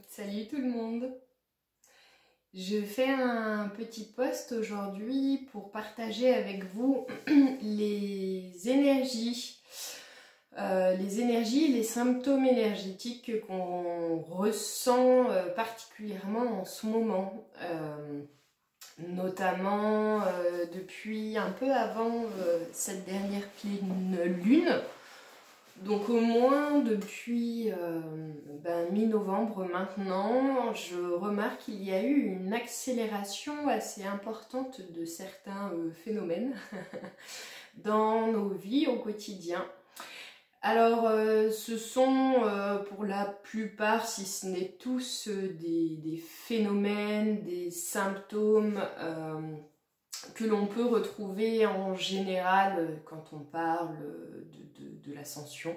Salut tout le monde! Je fais un petit post aujourd'hui pour partager avec vous les énergies, les symptômes énergétiques qu'on ressent particulièrement en ce moment, notamment depuis un peu avant cette dernière pleine lune. Donc au moins depuis mi-novembre maintenant, je remarque qu'il y a eu une accélération assez importante de certains phénomènes dans nos vies au quotidien. Alors ce sont pour la plupart, si ce n'est tous, des phénomènes, des symptômes que l'on peut retrouver en général quand on parle de l'ascension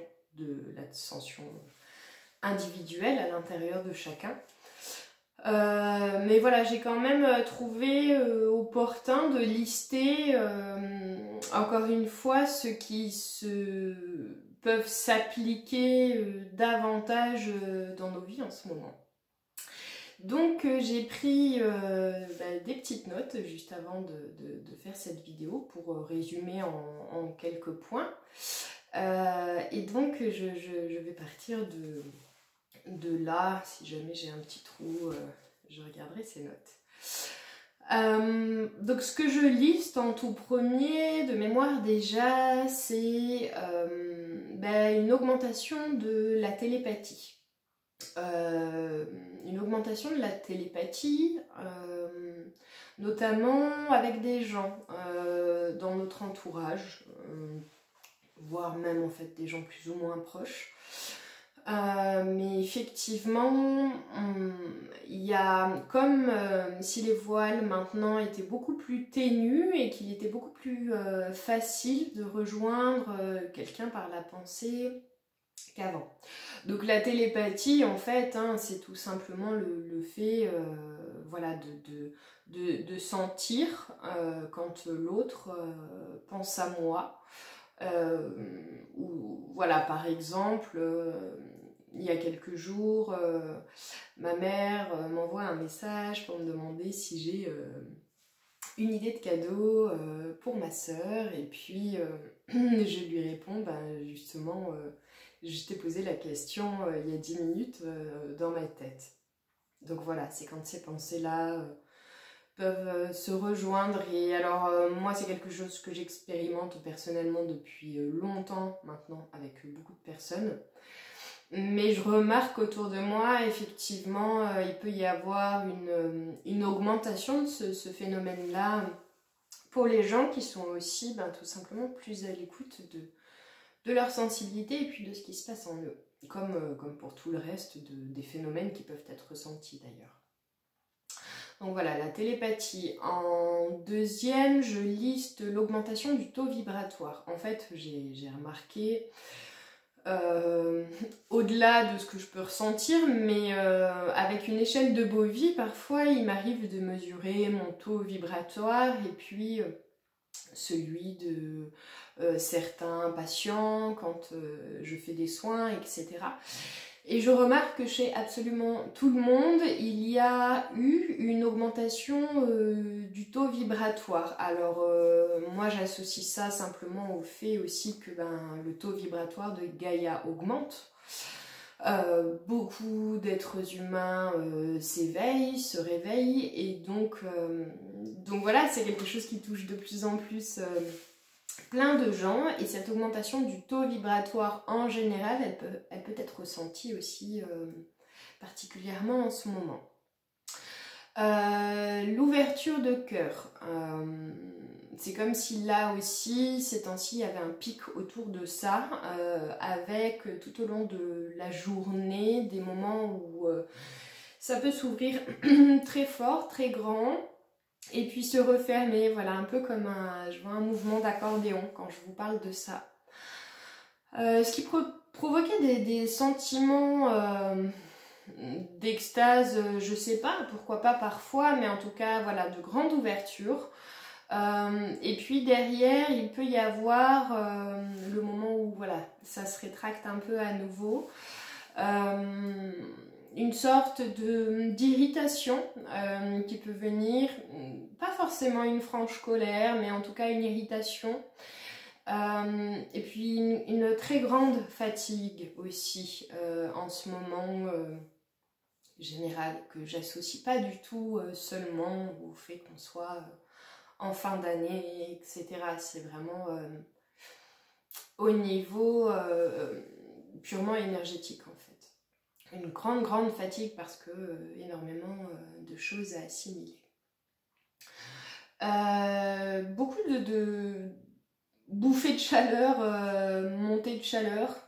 individuelle à l'intérieur de chacun. Mais voilà, j'ai quand même trouvé opportun de lister encore une fois ce qui peuvent s'appliquer davantage dans nos vies en ce moment. Donc j'ai pris des petites notes juste avant de faire cette vidéo pour résumer en quelques points. Et donc je vais partir de là. Si jamais j'ai un petit trou, je regarderai ces notes. Donc ce que je liste en tout premier de mémoire déjà, c'est une augmentation de la télépathie. Une augmentation de la télépathie, notamment avec des gens dans notre entourage, voire même en fait des gens plus ou moins proches. Mais effectivement, il y a comme si les voiles maintenant étaient beaucoup plus ténus et qu'il était beaucoup plus facile de rejoindre quelqu'un par la pensée qu'avant. Donc la télépathie, en fait, c'est tout simplement le fait de sentir quand l'autre pense à moi. Ou voilà, par exemple, il y a quelques jours, ma mère m'envoie un message pour me demander si j'ai une idée de cadeau pour ma sœur, et puis je lui réponds, justement, je t'ai posé la question il y a 10 minutes dans ma tête. Donc voilà, c'est quand ces pensées-là peuvent se rejoindre. Et alors moi, c'est quelque chose que j'expérimente personnellement depuis longtemps maintenant avec beaucoup de personnes. Mais je remarque autour de moi, effectivement, il peut y avoir une augmentation de ce phénomène-là pour les gens qui sont aussi tout simplement plus à l'écoute de leur sensibilité et puis de ce qui se passe en eux, comme pour tout le reste des phénomènes qui peuvent être ressentis d'ailleurs. Donc voilà, la télépathie. En deuxième, je liste l'augmentation du taux vibratoire. En fait, j'ai remarqué, au-delà de ce que je peux ressentir, mais avec une échelle de Bovie, parfois il m'arrive de mesurer mon taux vibratoire et puis celui de certains patients quand je fais des soins, etc. Et je remarque que chez absolument tout le monde, il y a eu une augmentation du taux vibratoire. Alors moi j'associe ça simplement au fait aussi que le taux vibratoire de Gaïa augmente. Beaucoup d'êtres humains s'éveillent, se réveillent, et donc voilà, c'est quelque chose qui touche de plus en plus plein de gens, et cette augmentation du taux vibratoire en général, elle peut être ressentie aussi particulièrement en ce moment. L'ouverture de cœur, c'est comme si là aussi, ces temps-ci, il y avait un pic autour de ça, avec tout au long de la journée des moments où ça peut s'ouvrir très fort, très grand, et puis se refermer, voilà, un peu comme je vois un mouvement d'accordéon quand je vous parle de ça. Ce qui provoquait des sentiments d'extase, je sais pas, pourquoi pas parfois, mais en tout cas, voilà, de grande ouverture. Et puis derrière, il peut y avoir le moment où, voilà, ça se rétracte un peu à nouveau. une sorte d'irritation qui peut venir, pas forcément une franche colère, mais en tout cas une irritation. Et puis une très grande fatigue aussi en ce moment général, que j'associe pas du tout seulement au fait qu'on soit en fin d'année, etc. C'est vraiment au niveau purement énergétique en fait. Une grande fatigue parce que énormément de choses à assimiler. Beaucoup de bouffées de chaleur, montées de chaleur,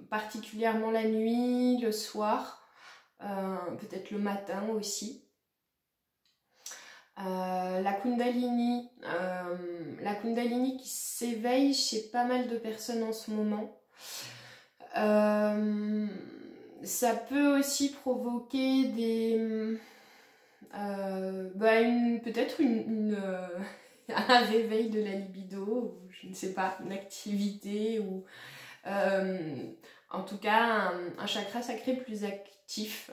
particulièrement la nuit, le soir, peut-être le matin aussi. La Kundalini qui s'éveille chez pas mal de personnes en ce moment. Ça peut aussi provoquer des peut-être un réveil de la libido, ou je ne sais pas, une activité, ou en tout cas un chakra sacré plus actif.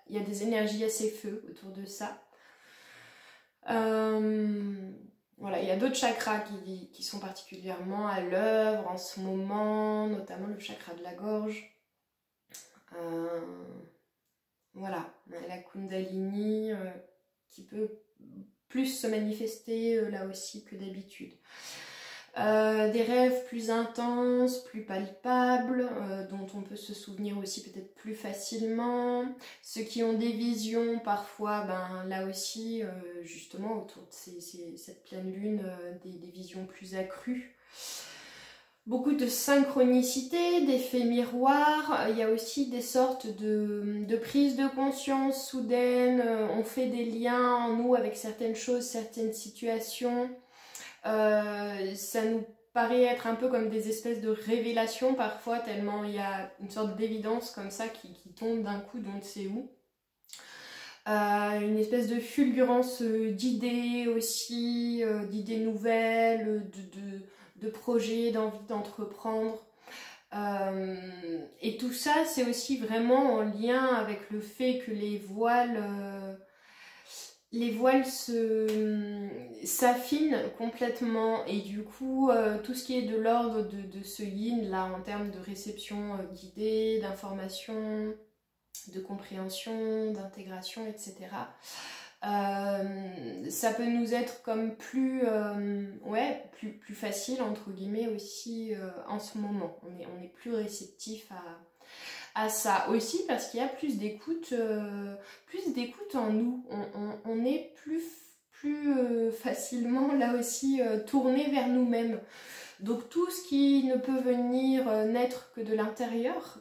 Il y a des énergies assez feu autour de ça. Voilà, il y a d'autres chakras qui sont particulièrement à l'œuvre en ce moment, notamment le chakra de la gorge. Voilà, la Kundalini qui peut plus se manifester là aussi que d'habitude. Des rêves plus intenses, plus palpables, dont on peut se souvenir aussi peut-être plus facilement. Ceux qui ont des visions, parfois, là aussi, justement, autour de cette pleine lune, des visions plus accrues. Beaucoup de synchronicité, d'effets miroirs. Il y a aussi des sortes de prises de conscience soudaines. On fait des liens en nous avec certaines choses, certaines situations. Ça nous paraît être un peu comme des espèces de révélations parfois, tellement il y a une sorte d'évidence comme ça qui tombe d'un coup d'on ne sait où. Une espèce de fulgurance d'idées aussi, d'idées nouvelles, de projets, d'envie d'entreprendre. Et tout ça, c'est aussi vraiment en lien avec le fait que les voiles s'affinent complètement, et du coup tout ce qui est de l'ordre de ce yin là en termes de réception d'idées, d'informations, de compréhension, d'intégration, etc. Ça peut nous être comme plus facile entre guillemets aussi en ce moment. On est plus réceptif à ça aussi parce qu'il y a plus d'écoute en nous. On est plus facilement là aussi tourné vers nous-mêmes. Donc tout ce qui ne peut venir naître que de l'intérieur,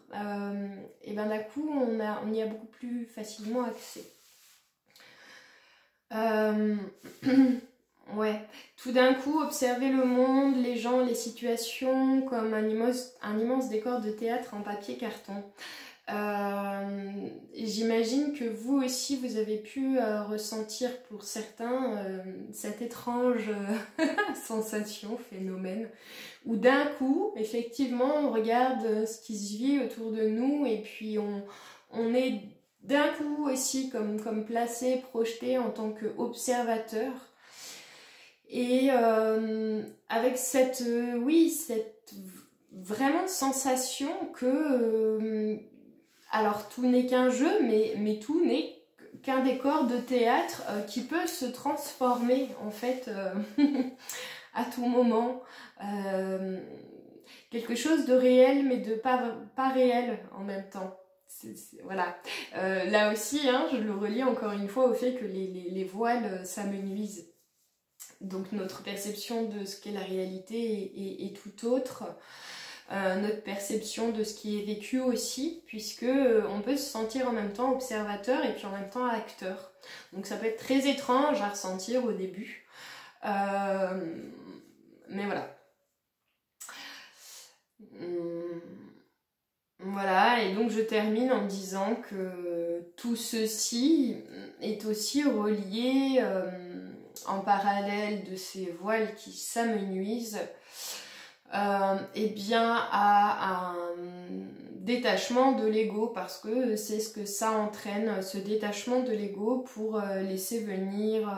et d'un coup on y a beaucoup plus facilement accès. Ouais, tout d'un coup observer le monde, les gens, les situations comme un immense décor de théâtre en papier carton. J'imagine que vous aussi vous avez pu ressentir pour certains cette étrange sensation, phénomène, où d'un coup effectivement on regarde ce qui se vit autour de nous et puis on est d'un coup aussi comme placé, projeté en tant qu'observateur, et avec cette vraiment sensation que alors tout n'est qu'un jeu, mais tout n'est qu'un décor de théâtre qui peut se transformer en fait à tout moment. Quelque chose de réel mais de pas réel en même temps. Voilà. Là aussi, je le relie encore une fois au fait que les voiles s'amenuisent. Donc notre perception de ce qu'est la réalité est tout autre. Notre perception de ce qui est vécu aussi, puisque on peut se sentir en même temps observateur et puis en même temps acteur. Donc ça peut être très étrange à ressentir au début. Mais voilà. Voilà, et donc je termine en disant que tout ceci est aussi relié en parallèle de ces voiles qui s'amenuisent, à détachement de l'ego, parce que c'est ce que ça entraîne, ce détachement de l'ego pour laisser venir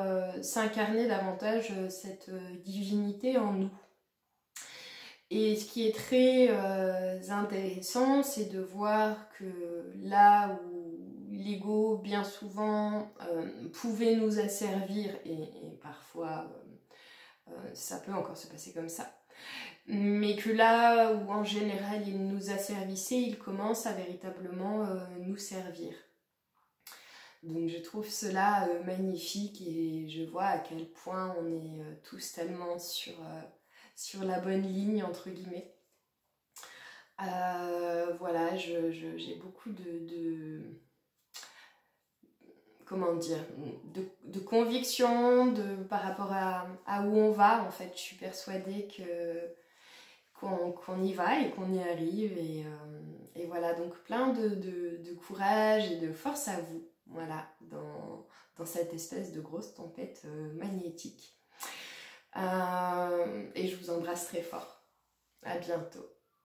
s'incarner davantage cette divinité en nous. Et ce qui est très intéressant, c'est de voir que là où l'ego, bien souvent, pouvait nous asservir, et parfois ça peut encore se passer comme ça, mais que là où en général il nous asservissait, il commence à véritablement nous servir. Donc je trouve cela magnifique, et je vois à quel point on est tous tellement sur la bonne ligne, entre guillemets. Voilà, j'ai beaucoup comment dire, de conviction par rapport à où on va. En fait, je suis persuadée qu'on y va et qu'on y arrive, et voilà, donc plein de courage et de force à vous, voilà, dans cette espèce de grosse tempête magnétique. Et je vous embrasse très fort. À bientôt.